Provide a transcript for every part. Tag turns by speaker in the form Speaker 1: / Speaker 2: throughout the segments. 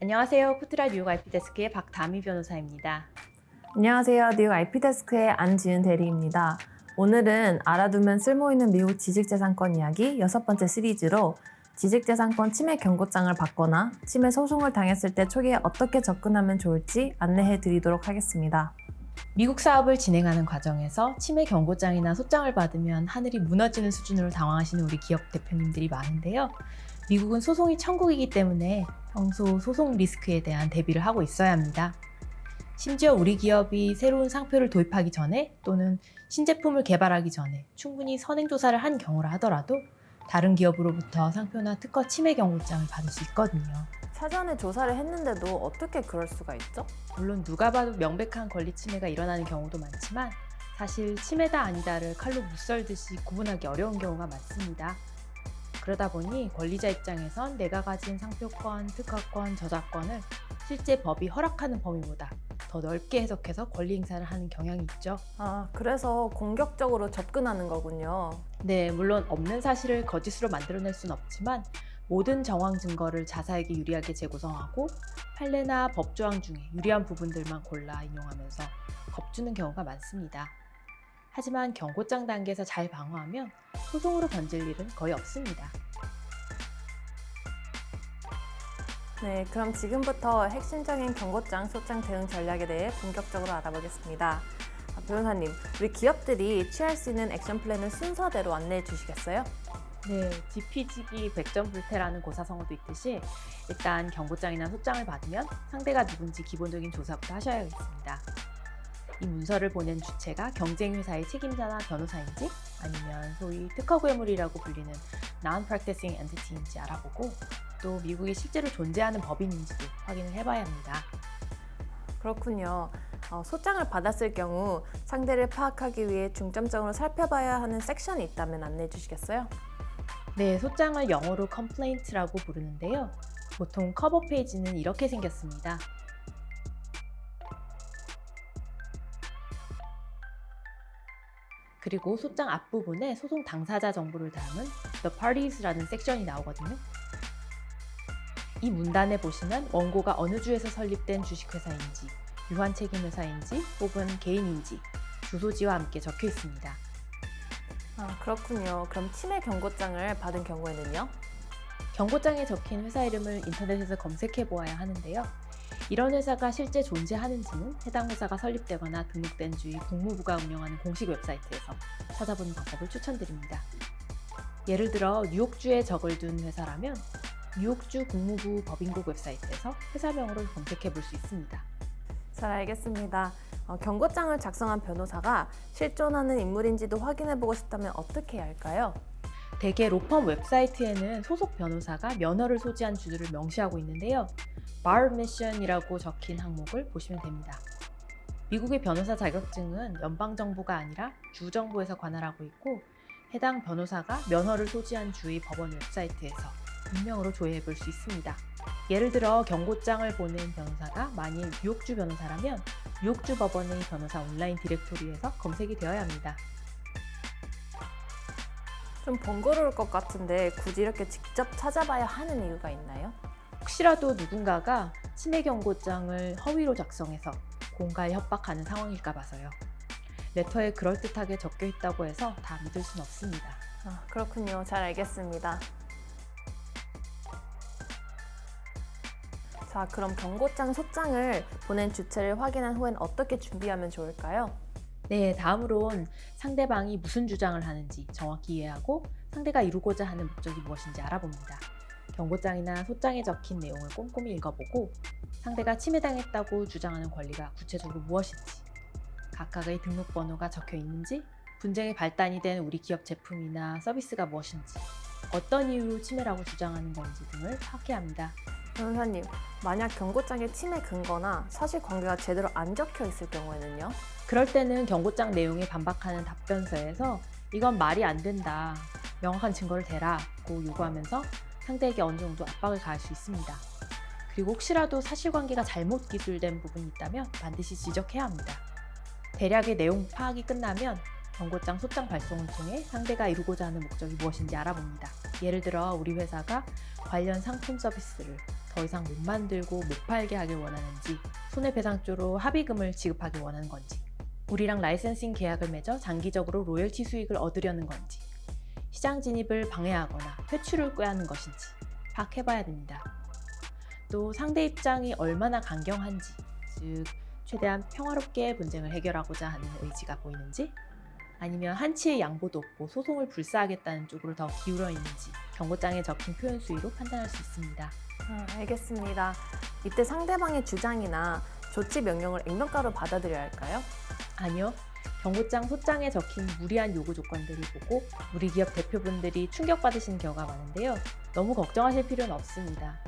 Speaker 1: 안녕하세요. 코트라 뉴욕 IP데스크의 박다미 변호사입니다.
Speaker 2: 안녕하세요. 뉴욕 IP데스크의 안지은 대리입니다. 오늘은 알아두면 쓸모있는 미국 지식재산권 이야기 6번째 시리즈로 지식재산권 침해 경고장을 받거나 침해 소송을 당했을 때 초기에 어떻게 접근하면 좋을지 안내해 드리도록 하겠습니다.
Speaker 1: 미국 사업을 진행하는 과정에서 침해 경고장이나 소장을 받으면 하늘이 무너지는 수준으로 당황하시는 우리 기업 대표님들이 많은데요. 미국은 소송이 천국이기 때문에 평소 소송 리스크에 대한 대비를 하고 있어야 합니다. 심지어 우리 기업이 새로운 상표를 도입하기 전에 또는 신제품을 개발하기 전에 충분히 선행조사를 한 경우라 하더라도 다른 기업으로부터 상표나 특허 침해 경고장을 받을 수 있거든요.
Speaker 2: 사전에 조사를 했는데도 어떻게 그럴 수가 있죠?
Speaker 1: 물론 누가 봐도 명백한 권리 침해가 일어나는 경우도 많지만 사실 침해다 아니다를 칼로 무썰듯이 구분하기 어려운 경우가 많습니다. 그러다 보니 권리자 입장에선 내가 가진 상표권, 특허권, 저작권을 실제 법이 허락하는 범위보다 더 넓게 해석해서 권리 행사를 하는 경향이 있죠.
Speaker 2: 그래서 공격적으로 접근하는 거군요.
Speaker 1: 네, 물론 없는 사실을 거짓으로 만들어낼 수는 없지만 모든 정황 증거를 자사에게 유리하게 재구성하고 판례나 법조항 중에 유리한 부분들만 골라 인용하면서 겁주는 경우가 많습니다. 하지만 경고장 단계에서 잘 방어하면 소송으로 번질 일은 거의 없습니다.
Speaker 2: 네, 그럼 지금부터 핵심적인 경고장, 소장 대응 전략에 대해 본격적으로 알아보겠습니다. 변호사님, 우리 기업들이 취할 수 있는 액션 플랜을 순서대로 안내해 주시겠어요?
Speaker 1: 네, 지피지기 백전불패라는 고사성어도 있듯이 일단 경고장이나 소장을 받으면 상대가 누군지 기본적인 조사부터 하셔야겠습니다. 이 문서를 보낸 주체가 경쟁회사의 책임자나 변호사인지 아니면 소위 특허괴물이라고 불리는 Non-Practicing Entity인지 알아보고 또 미국에 실제로 존재하는 법인인지도 확인을 해봐야 합니다.
Speaker 2: 그렇군요. 소장을 받았을 경우 상대를 파악하기 위해 중점적으로 살펴봐야 하는 섹션이 있다면 안내해 주시겠어요?
Speaker 1: 네, 소장을 영어로 complaint라고 부르는데요. 보통 커버 페이지는 이렇게 생겼습니다. 그리고 소장 앞부분에 소송 당사자 정보를 담은 The Parties라는 섹션이 나오거든요. 이 문단에 보시면 원고가 어느 주에서 설립된 주식회사인지, 유한책임회사인지 혹은 개인인지 주소지와 함께 적혀 있습니다.
Speaker 2: 그렇군요. 그럼 침해 경고장을 받은 경우에는요?
Speaker 1: 경고장에 적힌 회사 이름을 인터넷에서 검색해 보아야 하는데요. 이런 회사가 실제 존재하는지는 해당 회사가 설립되거나 등록된 주의 국무부가 운영하는 공식 웹사이트에서 찾아보는 방법을 추천드립니다. 예를 들어 뉴욕주에 적을 둔 회사라면 뉴욕주 국무부 법인국 웹사이트에서 회사명으로 검색해 볼 수 있습니다.
Speaker 2: 잘 알겠습니다. 경고장을 작성한 변호사가 실존하는 인물인지도 확인해보고 싶다면 어떻게 해야 할까요?
Speaker 1: 대개 로펌 웹사이트에는 소속 변호사가 면허를 소지한 주들을 명시하고 있는데요. Bar Admission이라고 적힌 항목을 보시면 됩니다. 미국의 변호사 자격증은 연방정부가 아니라 주정부에서 관할하고 있고 해당 변호사가 면허를 소지한 주의 법원 웹사이트에서 익명으로 조회해 볼 수 있습니다. 예를 들어 경고장을 보낸 변호사가 만일 뉴욕주 변호사라면 뉴욕주 법원의 변호사 온라인 디렉토리에서 검색이 되어야 합니다.
Speaker 2: 좀 번거로울 것 같은데 굳이 이렇게 직접 찾아봐야 하는 이유가 있나요?
Speaker 1: 혹시라도 누군가가 침해 경고장을 허위로 작성해서 공갈 협박하는 상황일까 봐서요. 레터에 그럴듯하게 적혀 있다고 해서 다 믿을 순 없습니다.
Speaker 2: 그렇군요. 잘 알겠습니다. 자, 그럼 경고장, 소장을 보낸 주체를 확인한 후엔 어떻게 준비하면 좋을까요?
Speaker 1: 네, 다음으론 상대방이 무슨 주장을 하는지 정확히 이해하고 상대가 이루고자 하는 목적이 무엇인지 알아봅니다. 경고장이나 소장에 적힌 내용을 꼼꼼히 읽어보고 상대가 침해당했다고 주장하는 권리가 구체적으로 무엇인지, 각각의 등록번호가 적혀 있는지, 분쟁의 발단이 된 우리 기업 제품이나 서비스가 무엇인지, 어떤 이유로 침해라고 주장하는 건지 등을 파악해야 합니다.
Speaker 2: 변호사님, 만약 경고장에 침해 근거나 사실관계가 제대로 안 적혀 있을 경우에는요?
Speaker 1: 그럴 때는 경고장 내용에 반박하는 답변서에서 이건 말이 안 된다, 명확한 증거를 대라고 요구하면서 상대에게 어느 정도 압박을 가할 수 있습니다. 그리고 혹시라도 사실관계가 잘못 기술된 부분이 있다면 반드시 지적해야 합니다. 대략의 내용 파악이 끝나면 경고장 소장 발송을 통해 상대가 이루고자 하는 목적이 무엇인지 알아봅니다. 예를 들어 우리 회사가 관련 상품 서비스를 더 이상 못 만들고 못 팔게 하길 원하는지, 손해배상조로 합의금을 지급하길 원하는 건지, 우리랑 라이센싱 계약을 맺어 장기적으로 로열티 수익을 얻으려는 건지, 시장 진입을 방해하거나 회출을 꾀하는 것인지 파악해봐야 됩니다. 또 상대 입장이 얼마나 강경한지, 즉 최대한 평화롭게 분쟁을 해결하고자 하는 의지가 보이는지, 아니면 한치의 양보도 없고 소송을 불사하겠다는 쪽으로 더 기울어 있는지 경고장에 적힌 표현 수위로 판단할 수 있습니다.
Speaker 2: 알겠습니다. 이때 상대방의 주장이나 조치 명령을 액면가로 받아들여야 할까요?
Speaker 1: 아니요. 경고장 소장에 적힌 무리한 요구 조건들을 보고 우리 기업 대표분들이 충격받으시는 경우가 많은데요. 너무 걱정하실 필요는 없습니다.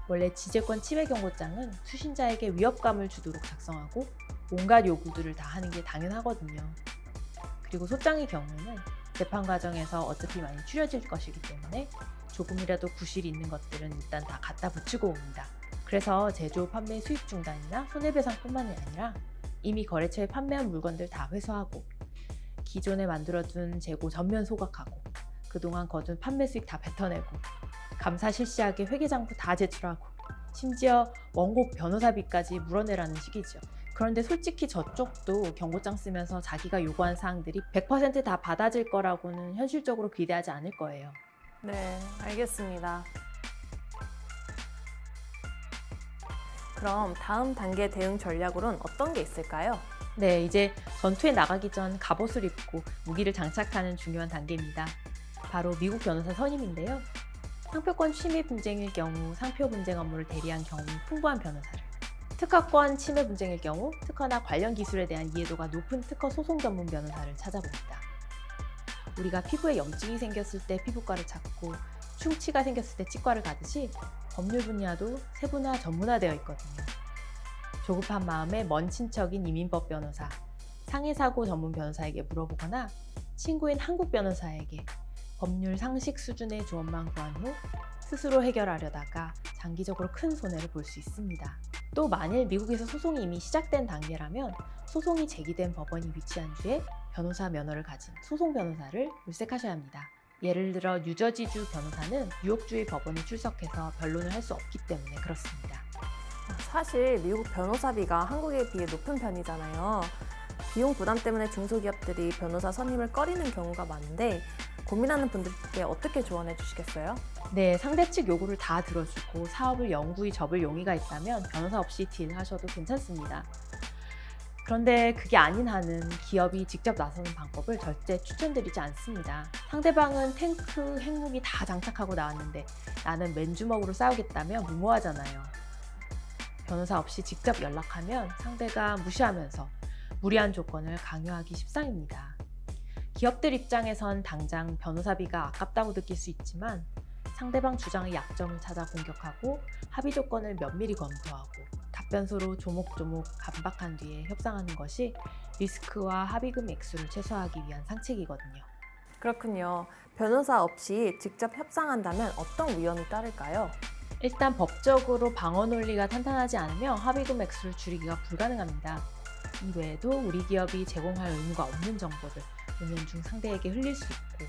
Speaker 1: 원래 지재권 침해 경고장은 수신자에게 위협감을 주도록 작성하고 온갖 요구들을 다 하는 게 당연하거든요. 그리고 소장의 경우는 재판 과정에서 어차피 많이 추려질 것이기 때문에 조금이라도 구실이 있는 것들은 일단 다 갖다 붙이고 옵니다. 그래서 제조, 판매 수익 중단이나 손해배상뿐만이 아니라 이미 거래처에 판매한 물건들 다 회수하고, 기존에 만들어둔 재고 전면 소각하고, 그동안 거둔 판매 수익 다 뱉어내고, 감사 실시하게 회계장부 다 제출하고, 심지어 원고 변호사비까지 물어내라는 식이죠. 그런데 솔직히 저쪽도 경고장 쓰면서 자기가 요구한 사항들이 100% 다 받아질 거라고는 현실적으로 기대하지 않을 거예요.
Speaker 2: 네, 알겠습니다. 그럼 다음 단계 대응 전략으로는 어떤 게 있을까요?
Speaker 1: 네, 이제 전투에 나가기 전 갑옷을 입고 무기를 장착하는 중요한 단계입니다. 바로 미국 변호사 선임인데요. 상표권 침해 분쟁일 경우 상표 분쟁 업무를 대리한 경험이 풍부한 변호사를, 특허권 침해 분쟁일 경우 특허나 관련 기술에 대한 이해도가 높은 특허 소송 전문 변호사를 찾아봅니다. 우리가 피부에 염증이 생겼을 때 피부과를 찾고 충치가 생겼을 때 치과를 가듯이 법률 분야도 세분화 전문화되어 있거든요. 조급한 마음에 먼 친척인 이민법 변호사, 상해사고 전문 변호사에게 물어보거나 친구인 한국 변호사에게 법률 상식 수준의 조언만 구한 후 스스로 해결하려다가 장기적으로 큰 손해를 볼 수 있습니다. 또 만일 미국에서 소송이 이미 시작된 단계라면 소송이 제기된 법원이 위치한 주에 변호사 면허를 가진 소송 변호사를 물색하셔야 합니다. 예를 들어 뉴저지주 변호사는 뉴욕주의 법원에 출석해서 변론을 할 수 없기 때문에 그렇습니다.
Speaker 2: 사실 미국 변호사비가 한국에 비해 높은 편이잖아요. 비용 부담 때문에 중소기업들이 변호사 선임을 꺼리는 경우가 많은데 고민하는 분들께 어떻게 조언해 주시겠어요?
Speaker 1: 네, 상대 측 요구를 다 들어주고 사업을 영구히 접을 용의가 있다면 변호사 없이 딜하셔도 괜찮습니다. 그런데 그게 아닌 한은 기업이 직접 나서는 방법을 절대 추천드리지 않습니다. 상대방은 탱크, 핵무기 다 장착하고 나왔는데 나는 맨주먹으로 싸우겠다면 무모하잖아요. 변호사 없이 직접 연락하면 상대가 무시하면서 무리한 조건을 강요하기 십상입니다. 기업들 입장에선 당장 변호사비가 아깝다고 느낄 수 있지만 상대방 주장의 약점을 찾아 공격하고 합의 조건을 면밀히 검토하고 답변서로 조목조목 반박한 뒤에 협상하는 것이 리스크와 합의금 액수를 최소화하기 위한 상책이거든요.
Speaker 2: 그렇군요. 변호사 없이 직접 협상한다면 어떤 위험이 따를까요?
Speaker 1: 일단 법적으로 방어 논리가 탄탄하지 않으면 합의금 액수를 줄이기가 불가능합니다. 이 외에도 우리 기업이 제공할 의무가 없는 정보를 은연중 상대에게 흘릴 수 있고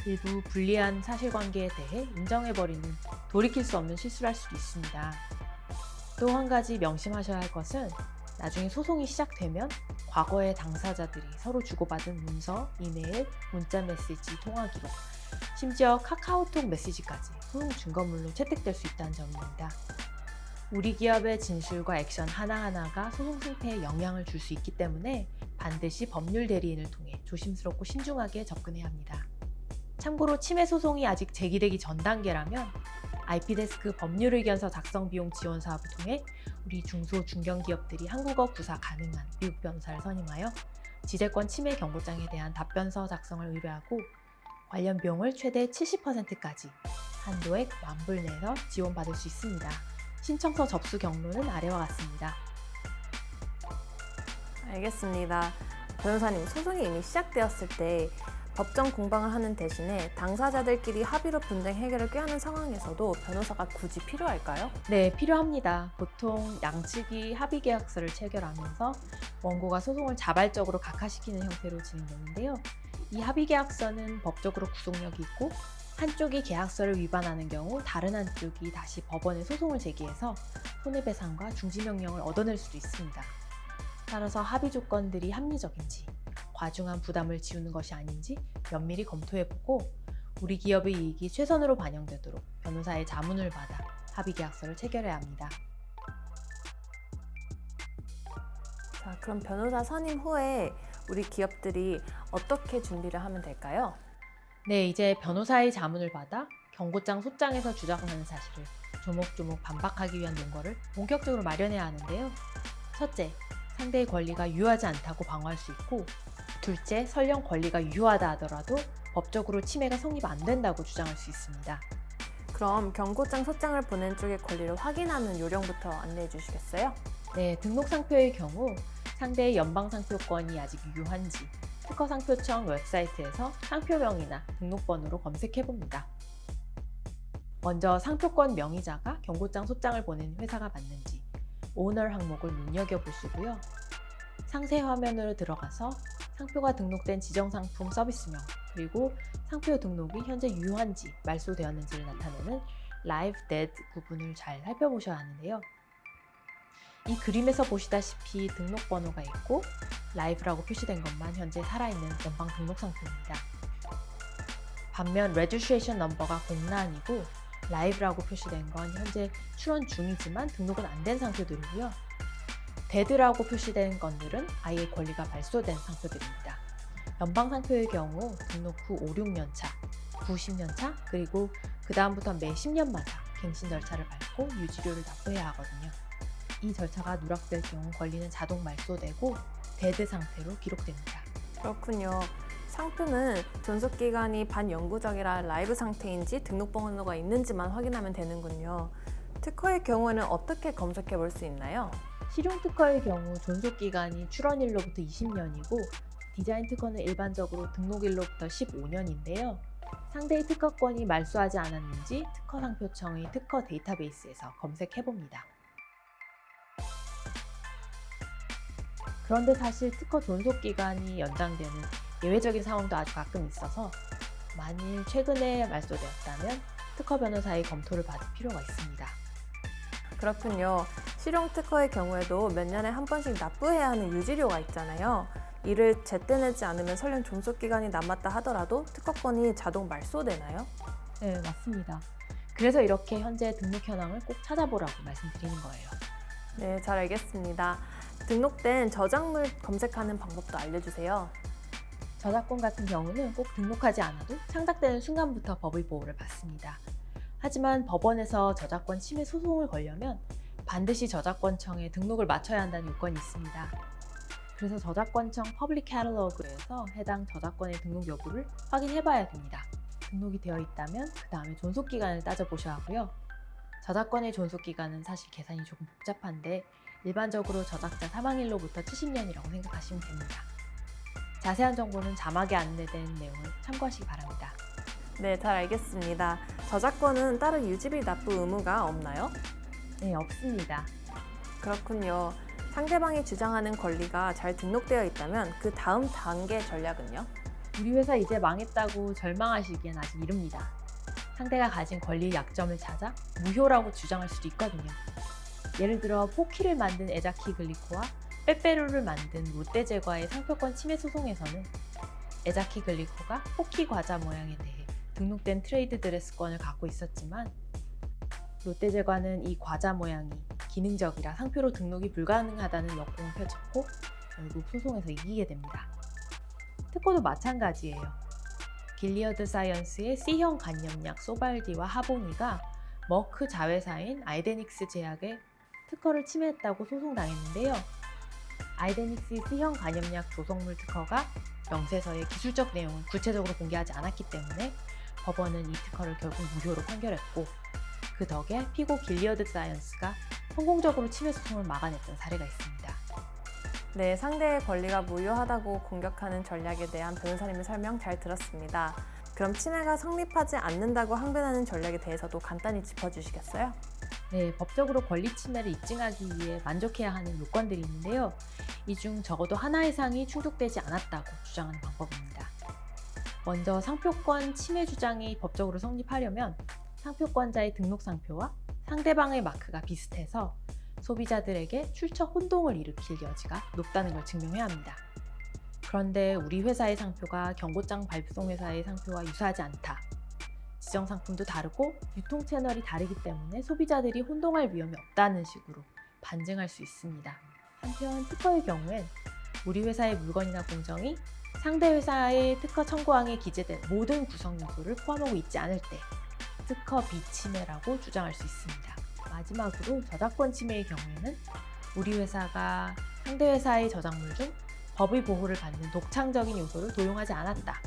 Speaker 1: 일부 불리한 사실관계에 대해 인정해버리는 돌이킬 수 없는 실수를 할 수도 있습니다. 또 한 가지 명심하셔야 할 것은 나중에 소송이 시작되면 과거의 당사자들이 서로 주고받은 문서, 이메일, 문자 메시지, 통화 기록, 심지어 카카오톡 메시지까지 소송 증거물로 채택될 수 있다는 점입니다. 우리 기업의 진술과 액션 하나하나가 소송 승패에 영향을 줄 수 있기 때문에 반드시 법률 대리인을 통해 조심스럽고 신중하게 접근해야 합니다. 참고로 침해 소송이 아직 제기되기 전 단계라면 IP데스크 법률의견서 작성 비용 지원 사업을 통해 우리 중소 중견기업들이 한국어 구사 가능한 미국 변호사를 선임하여 지재권 침해 경고장에 대한 답변서 작성을 의뢰하고 관련 비용을 최대 70%까지 한도액 만불 내에서 지원받을 수 있습니다. 신청서 접수 경로는 아래와 같습니다.
Speaker 2: 알겠습니다. 변호사님, 소송이 이미 시작되었을 때 법정 공방을 하는 대신에 당사자들끼리 합의로 분쟁 해결을 꾀하는 상황에서도 변호사가 굳이 필요할까요?
Speaker 1: 네, 필요합니다. 보통 양측이 합의 계약서를 체결하면서 원고가 소송을 자발적으로 각하시키는 형태로 진행되는데요. 이 합의 계약서는 법적으로 구속력이 있고 한쪽이 계약서를 위반하는 경우 다른 한쪽이 다시 법원에 소송을 제기해서 손해배상과 중지명령을 얻어낼 수도 있습니다. 따라서 합의 조건들이 합리적인지, 과중한 부담을 지우는 것이 아닌지 면밀히 검토해보고 우리 기업의 이익이 최선으로 반영되도록 변호사의 자문을 받아 합의 계약서를 체결해야 합니다.
Speaker 2: 자, 그럼 변호사 선임 후에 우리 기업들이 어떻게 준비를 하면 될까요?
Speaker 1: 네, 이제 변호사의 자문을 받아 경고장 소장에서 주장하는 사실을 조목조목 반박하기 위한 논거를 본격적으로 마련해야 하는데요. 첫째, 상대의 권리가 유효하지 않다고 방어할 수 있고, 둘째, 설령 권리가 유효하다 하더라도 법적으로 침해가 성립 안 된다고 주장할 수 있습니다.
Speaker 2: 그럼 경고장 소장을 보낸 쪽의 권리를 확인하는 요령부터 안내해 주시겠어요?
Speaker 1: 네, 등록 상표의 경우 상대의 연방 상표권이 아직 유효한지 특허상표청 웹사이트에서 상표명이나 등록번호로 검색해봅니다. 먼저 상표권 명의자가 경고장 소장을 보낸 회사가 맞는지 오너 항목을 눈여겨보시고요. 상세 화면으로 들어가서 상표가 등록된 지정상품 서비스명 그리고 상표 등록이 현재 유효한지 말소되었는지를 나타내는 Live Dead 구분을 잘 살펴보셔야 하는데요. 이 그림에서 보시다시피 등록번호가 있고 라이브라고 표시된 것만 현재 살아있는 연방 등록 상표입니다. 반면 Registration Number가 공란이고 라이브라고 표시된 건 현재 출원 중이지만 등록은 안 된 상표들이고요. 데드라고 표시된 것들은 아예 권리가 말소된 상표들입니다. 연방 상표의 경우 등록 후 5, 6년 차, 9, 10년 차, 그리고 그 다음부터 매 10년마다 갱신 절차를 밟고 유지료를 납부해야 하거든요. 이 절차가 누락될 경우 권리는 자동 말소되고 데드 상태로 기록됩니다.
Speaker 2: 그렇군요. 상표는 존속기간이 반영구적이라 라이브 상태인지 등록번호가 있는지만 확인하면 되는군요. 특허의 경우에는 어떻게 검색해 볼 수 있나요?
Speaker 1: 실용 특허의 경우 존속기간이 출원일로부터 20년이고 디자인 특허는 일반적으로 등록일로부터 15년인데요. 상대의 특허권이 말소하지 않았는지 특허상표청의 특허 데이터베이스에서 검색해봅니다. 그런데 사실 특허 존속기간이 연장되는 예외적인 상황도 아주 가끔 있어서 만일 최근에 말소되었다면 특허 변호사의 검토를 받을 필요가 있습니다.
Speaker 2: 그렇군요. 실용 특허의 경우에도 몇 년에 한 번씩 납부해야 하는 유지료가 있잖아요. 이를 제때 내지 않으면 설령 존속기간이 남았다 하더라도 특허권이 자동 말소되나요?
Speaker 1: 네, 맞습니다. 그래서 이렇게 현재 등록 현황을 꼭 찾아보라고 말씀드리는 거예요.
Speaker 2: 네, 잘 알겠습니다. 등록된 저작물 검색하는 방법도 알려주세요.
Speaker 1: 저작권 같은 경우는 꼭 등록하지 않아도 창작되는 순간부터 법의 보호를 받습니다. 하지만 법원에서 저작권 침해 소송을 걸려면 반드시 저작권청에 등록을 마쳐야 한다는 요건이 있습니다. 그래서 저작권청 퍼블릭 캐탈로그에서 해당 저작권의 등록 여부를 확인해봐야 됩니다. 등록이 되어 있다면 그 다음에 존속기간을 따져보셔야 하고요. 저작권의 존속기간은 사실 계산이 조금 복잡한데 일반적으로 저작자 사망일로부터 70년이라고 생각하시면 됩니다. 자세한 정보는 자막에 안내된 내용을 참고하시기 바랍니다.
Speaker 2: 네, 잘 알겠습니다. 저작권은 따로 유지비 납부 의무가 없나요?
Speaker 1: 네, 없습니다.
Speaker 2: 그렇군요. 상대방이 주장하는 권리가 잘 등록되어 있다면 그 다음 단계 전략은요?
Speaker 1: 우리 회사 이제 망했다고 절망하시기엔 아직 이릅니다. 상대가 가진 권리의 약점을 찾아 무효라고 주장할 수도 있거든요. 예를 들어 포키를 만든 에자키 글리코와 빼빼로를 만든 롯데제과의 상표권 침해 소송에서는 에자키 글리코가 포키 과자 모양에 대해 등록된 트레이드 드레스권을 갖고 있었지만 롯데제과는 이 과자 모양이 기능적이라 상표로 등록이 불가능하다는 역공을 펼쳤고 결국 소송에서 이기게 됩니다. 특허도 마찬가지예요. 길리어드 사이언스의 C형 간염약 소발디와 하보니가 머크 자회사인 아이데닉스 제약의 특허를 침해했다고 소송당했는데요. 아이데닉스의 C형 간염약 조성물 특허가 명세서의 기술적 내용을 구체적으로 공개하지 않았기 때문에 법원은 이 특허를 결국 무효로 판결했고 그 덕에 피고 길리어드 사이언스가 성공적으로 침해 소송을 막아냈던 사례가 있습니다.
Speaker 2: 네, 상대의 권리가 무효하다고 공격하는 전략에 대한 변호사님의 설명 잘 들었습니다. 그럼 침해가 성립하지 않는다고 항변하는 전략에 대해서도 간단히 짚어주시겠어요?
Speaker 1: 네, 법적으로 권리 침해를 입증하기 위해 만족해야 하는 요건들이 있는데요. 이 중 적어도 하나 이상이 충족되지 않았다고 주장하는 방법입니다. 먼저 상표권 침해 주장이 법적으로 성립하려면 상표권자의 등록 상표와 상대방의 마크가 비슷해서 소비자들에게 출처 혼동을 일으킬 여지가 높다는 걸 증명해야 합니다. 그런데 우리 회사의 상표가 경고장 발송 회사의 상표와 유사하지 않다. 지정 상품도 다르고 유통 채널이 다르기 때문에 소비자들이 혼동할 위험이 없다는 식으로 반증할 수 있습니다. 한편 특허의 경우엔 우리 회사의 물건이나 공정이 상대 회사의 특허 청구항에 기재된 모든 구성 요소를 포함하고 있지 않을 때 특허 비침해라고 주장할 수 있습니다. 마지막으로 저작권 침해의 경우에는 우리 회사가 상대 회사의 저작물 중 법의 보호를 받는 독창적인 요소를 도용하지 않았다.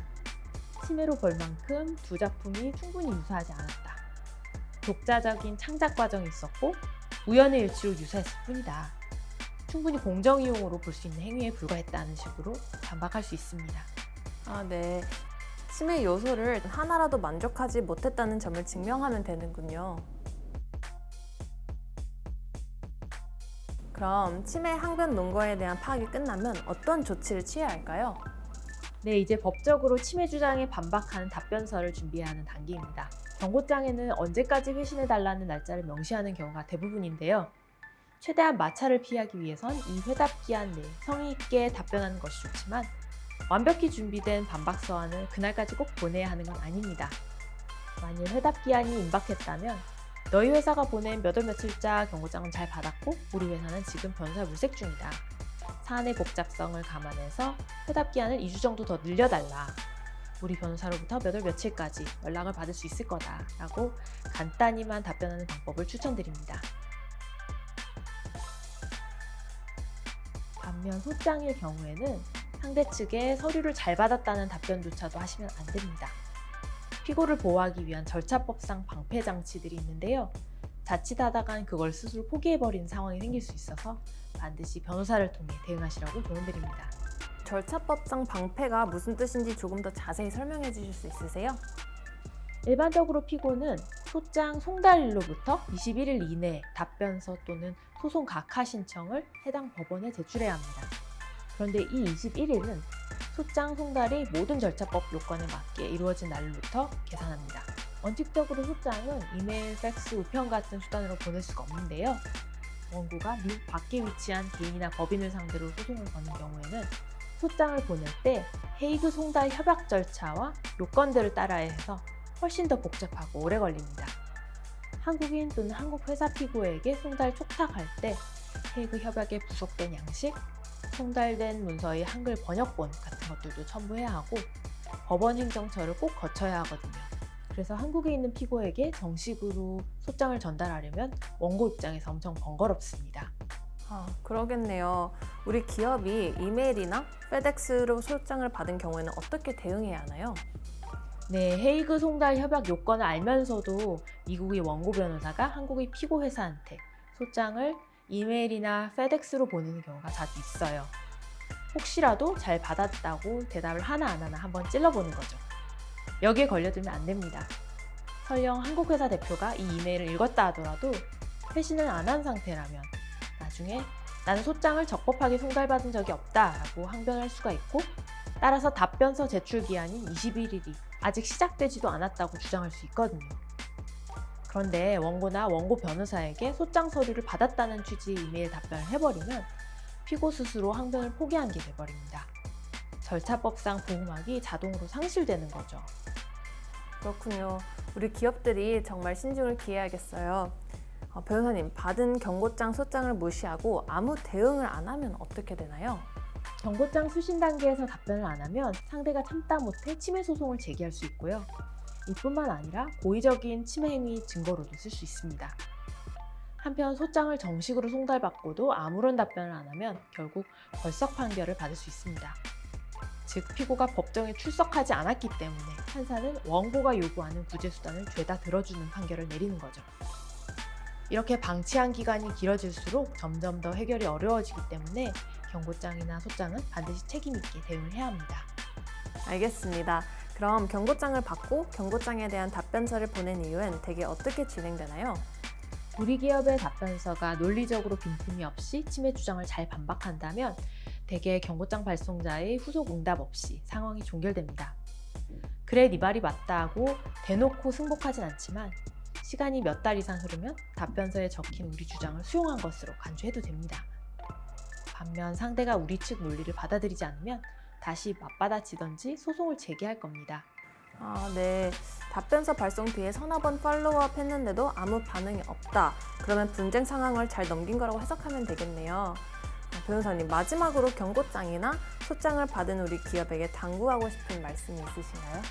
Speaker 1: 침해로 볼 만큼 두 작품이 충분히 유사하지 않았다. 독자적인 창작 과정이 있었고 우연의 일치로 유사했을 뿐이다. 충분히 공정 이용으로 볼 수 있는 행위에 불과했다는 식으로 반박할 수 있습니다.
Speaker 2: 네. 침해 요소를 하나라도 만족하지 못했다는 점을 증명하면 되는군요. 그럼 침해 항변 논거에 대한 파악이 끝나면 어떤 조치를 취해야 할까요?
Speaker 1: 네, 이제 법적으로 침해 주장에 반박하는 답변서를 준비해야 하는 단계입니다. 경고장에는 언제까지 회신해달라는 날짜를 명시하는 경우가 대부분인데요. 최대한 마찰을 피하기 위해선 이 회답 기한 내에 성의 있게 답변하는 것이 좋지만 완벽히 준비된 반박서안을 그날까지 꼭 보내야 하는 건 아닙니다. 만일 회답 기한이 임박했다면 너희 회사가 보낸 몇 월 며칠자 경고장은 잘 받았고 우리 회사는 지금 변호사 물색 중이다. 사안의 복잡성을 감안해서 회답 기한을 2주 정도 더 늘려달라. 우리 변호사로부터 몇 월 며칠까지 연락을 받을 수 있을 거다 라고 간단히만 답변하는 방법을 추천드립니다. 반면 소장일 경우에는 상대 측에 서류를 잘 받았다는 답변조차도 하시면 안 됩니다. 피고를 보호하기 위한 절차법상 방패 장치들이 있는데요. 자칫하다간 그걸 스스로 포기해버리는 상황이 생길 수 있어서 반드시 변호사를 통해 대응하시라고 조언드립니다.
Speaker 2: 절차법상 방패가 무슨 뜻인지 조금 더 자세히 설명해 주실 수 있으세요?
Speaker 1: 일반적으로 피고는 소장 송달일로부터 21일 이내에 답변서 또는 소송 각하 신청을 해당 법원에 제출해야 합니다. 그런데 이 21일은 소장 송달이 모든 절차법 요건에 맞게 이루어진 날로부터 계산합니다. 원칙적으로 소장은 이메일, 팩스, 우편 같은 수단으로 보낼 수가 없는데요. 원고가 미국 밖에 위치한 개인이나 법인을 상대로 소송을 거는 경우에는 소장을 보낼 때 헤이그 송달 협약 절차와 요건들을 따라야 해서 훨씬 더 복잡하고 오래 걸립니다. 한국인 또는 한국 회사 피고에게 송달 촉탁할 때 헤이그 협약에 부속된 양식, 송달된 문서의 한글 번역본 같은 것들도 첨부해야 하고 법원 행정처를 꼭 거쳐야 하거든요. 그래서 한국에 있는 피고에게 정식으로 소장을 전달하려면 원고 입장에서 엄청 번거롭습니다.
Speaker 2: 그러겠네요. 우리 기업이 이메일이나 페덱스로 소장을 받은 경우에는 어떻게 대응해야 하나요?
Speaker 1: 네, 헤이그 송달 협약 요건을 알면서도 미국의 원고 변호사가 한국의 피고 회사한테 소장을 이메일이나 페덱스로 보내는 경우가 자주 있어요. 혹시라도 잘 받았다고 대답을 하나 안 하나 한번 찔러보는 거죠. 여기에 걸려들면 안 됩니다. 설령 한국 회사 대표가 이 이메일을 읽었다 하더라도 회신을 안 한 상태라면 나중에 나는 소장을 적법하게 송달받은 적이 없다라고 항변할 수가 있고 따라서 답변서 제출 기한인 21일이 아직 시작되지도 않았다고 주장할 수 있거든요. 그런데 원고나 원고 변호사에게 소장 서류를 받았다는 취지의 이메일 답변을 해버리면 피고 스스로 항변을 포기한 게 돼버립니다. 절차법상 보호막이 자동으로 상실되는 거죠.
Speaker 2: 그렇군요. 우리 기업들이 정말 신중을 기해야겠어요. 변호사님, 받은 경고장, 소장을 무시하고 아무 대응을 안 하면 어떻게 되나요?
Speaker 1: 경고장 수신 단계에서 답변을 안 하면 상대가 참다 못해 침해 소송을 제기할 수 있고요. 이뿐만 아니라 고의적인 침해 행위 증거로도 쓸 수 있습니다. 한편 소장을 정식으로 송달받고도 아무런 답변을 안 하면 결국 벌석 판결을 받을 수 있습니다. 즉 피고가 법정에 출석하지 않았기 때문에 판사는 원고가 요구하는 구제수단을 죄다 들어주는 판결을 내리는 거죠. 이렇게 방치한 기간이 길어질수록 점점 더 해결이 어려워지기 때문에 경고장이나 소장은 반드시 책임 있게 대응을 해야 합니다.
Speaker 2: 알겠습니다. 그럼 경고장을 받고 경고장에 대한 답변서를 보낸 이후엔 대개 어떻게 진행되나요?
Speaker 1: 우리 기업의 답변서가 논리적으로 빈틈이 없이 침해 주장을 잘 반박한다면 대개 경고장 발송자의 후속 응답 없이 상황이 종결됩니다. 그래, 네 말이 맞다 하고 대놓고 승복하진 않지만 시간이 몇 달 이상 흐르면 답변서에 적힌 우리 주장을 수용한 것으로 간주해도 됩니다. 반면 상대가 우리 측 논리를 받아들이지 않으면 다시 맞받아치던지 소송을 제기할 겁니다.
Speaker 2: 네. 답변서 발송 뒤에 서너 번 팔로우업 했는데도 아무 반응이 없다. 그러면 분쟁 상황을 잘 넘긴 거라고 해석하면 되겠네요. 변호사님, 마지막으로 경고장이나 소장을 받은 우리 기업에게 당부하고 싶은 말씀이 있으신가요?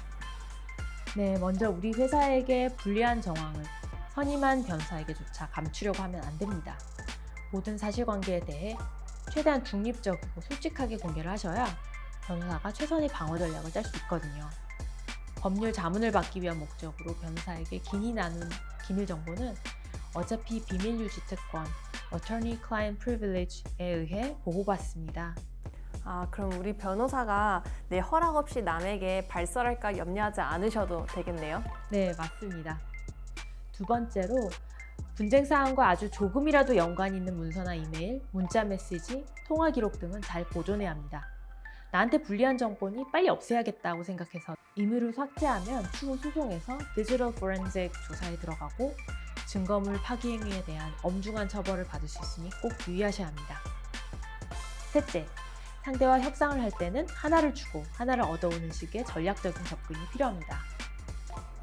Speaker 1: 네, 먼저 우리 회사에게 불리한 정황을 선임한 변호사에게조차 감추려고 하면 안 됩니다. 모든 사실관계에 대해 최대한 중립적이고 솔직하게 공개를 하셔야 변호사가 최선의 방어 전략을 짤 수 있거든요. 법률 자문을 받기 위한 목적으로 변호사에게 긴히 나눈 기밀 정보는 어차피 비밀 유지 특권, Attorney-Client Privilege에 의해 보호받습니다.
Speaker 2: 그럼 우리 변호사가 내 허락 없이 남에게 발설할까 염려하지 않으셔도 되겠네요.
Speaker 1: 네, 맞습니다. 두 번째로 분쟁 사항과 아주 조금이라도 연관이 있는 문서나 이메일, 문자 메시지, 통화 기록 등은 잘 보존해야 합니다. 나한테 불리한 정보니 빨리 없애야겠다고 생각해서 임의로 삭제하면 추후 소송에서 디지털 포렌식 조사에 들어가고 증거물 파기 행위에 대한 엄중한 처벌을 받을 수 있으니 꼭 유의하셔야 합니다. 셋째, 상대와 협상을 할 때는 하나를 주고 하나를 얻어오는 식의 전략적인 접근이 필요합니다.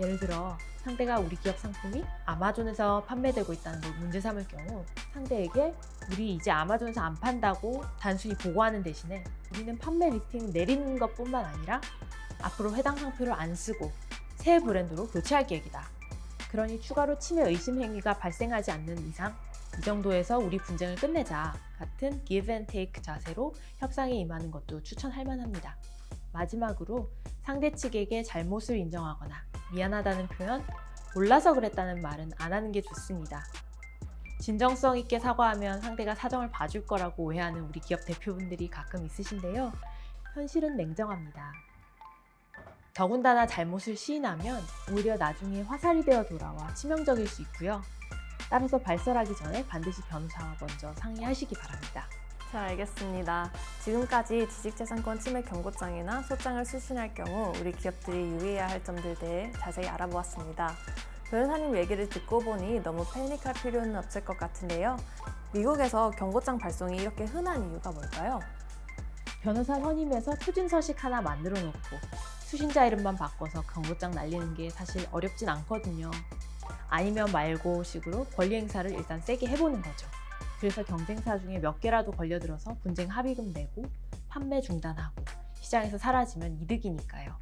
Speaker 1: 예를 들어 상대가 우리 기업 상품이 아마존에서 판매되고 있다는 걸 문제 삼을 경우 상대에게 우리 이제 아마존에서 안 판다고 단순히 보고하는 대신에 우리는 판매 리스팅 내리는 것뿐만 아니라 앞으로 해당 상표를 안 쓰고 새 브랜드로 교체할 계획이다. 그러니 추가로 침해 의심 행위가 발생하지 않는 이상 이 정도에서 우리 분쟁을 끝내자 같은 give and take 자세로 협상에 임하는 것도 추천할 만합니다. 마지막으로 상대 측에게 잘못을 인정하거나 미안하다는 표현, 몰라서 그랬다는 말은 안 하는 게 좋습니다. 진정성 있게 사과하면 상대가 사정을 봐줄 거라고 오해하는 우리 기업 대표분들이 가끔 있으신데요. 현실은 냉정합니다. 더군다나 잘못을 시인하면 오히려 나중에 화살이 되어 돌아와 치명적일 수 있고요. 따라서 발설하기 전에 반드시 변호사와 먼저 상의하시기 바랍니다.
Speaker 2: 잘 알겠습니다. 지금까지 지식재산권 침해 경고장이나 소장을 수신할 경우 우리 기업들이 유의해야 할 점들에 대해 자세히 알아보았습니다. 변호사님 얘기를 듣고 보니 너무 패닉할 필요는 없을 것 같은데요. 미국에서 경고장 발송이 이렇게 흔한 이유가 뭘까요?
Speaker 1: 변호사 선임에서 표준 서식 하나 만들어 놓고 수신자 이름만 바꿔서 경고장 날리는 게 사실 어렵진 않거든요. 아니면 말고 식으로 권리 행사를 일단 세게 해보는 거죠. 그래서 경쟁사 중에 몇 개라도 걸려들어서 분쟁 합의금 내고 판매 중단하고 시장에서 사라지면 이득이니까요.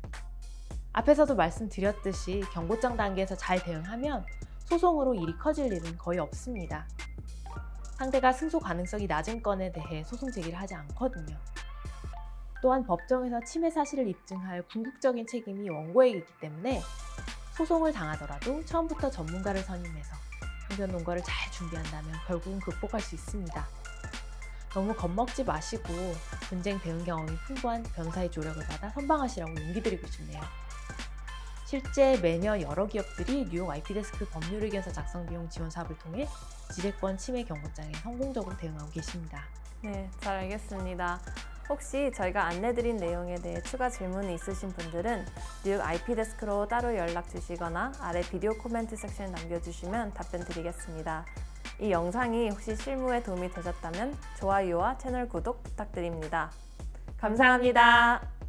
Speaker 1: 앞에서도 말씀드렸듯이 경고장 단계에서 잘 대응하면 소송으로 일이 커질 일은 거의 없습니다. 상대가 승소 가능성이 낮은 건에 대해 소송 제기를 하지 않거든요. 또한 법정에서 침해 사실을 입증할 궁극적인 책임이 원고에게 있기 때문에 소송을 당하더라도 처음부터 전문가를 선임해서 항변 논거를 잘 준비한다면 결국은 극복할 수 있습니다. 너무 겁먹지 마시고 분쟁 대응 경험이 풍부한 변호사의 조력을 받아 선방하시라고 용기 드리고 싶네요. 실제 매년 여러 기업들이 뉴욕 IP데스크 법률의견서 작성 비용 지원 사업을 통해 지재권 침해 경고장에 성공적으로 대응하고 계십니다.
Speaker 2: 네, 잘 알겠습니다. 혹시 저희가 안내드린 내용에 대해 추가 질문이 있으신 분들은 뉴욕 IP데스크로 따로 연락 주시거나 아래 비디오 코멘트 섹션에 남겨주시면 답변 드리겠습니다. 이 영상이 혹시 실무에 도움이 되셨다면 좋아요와 채널 구독 부탁드립니다. 감사합니다.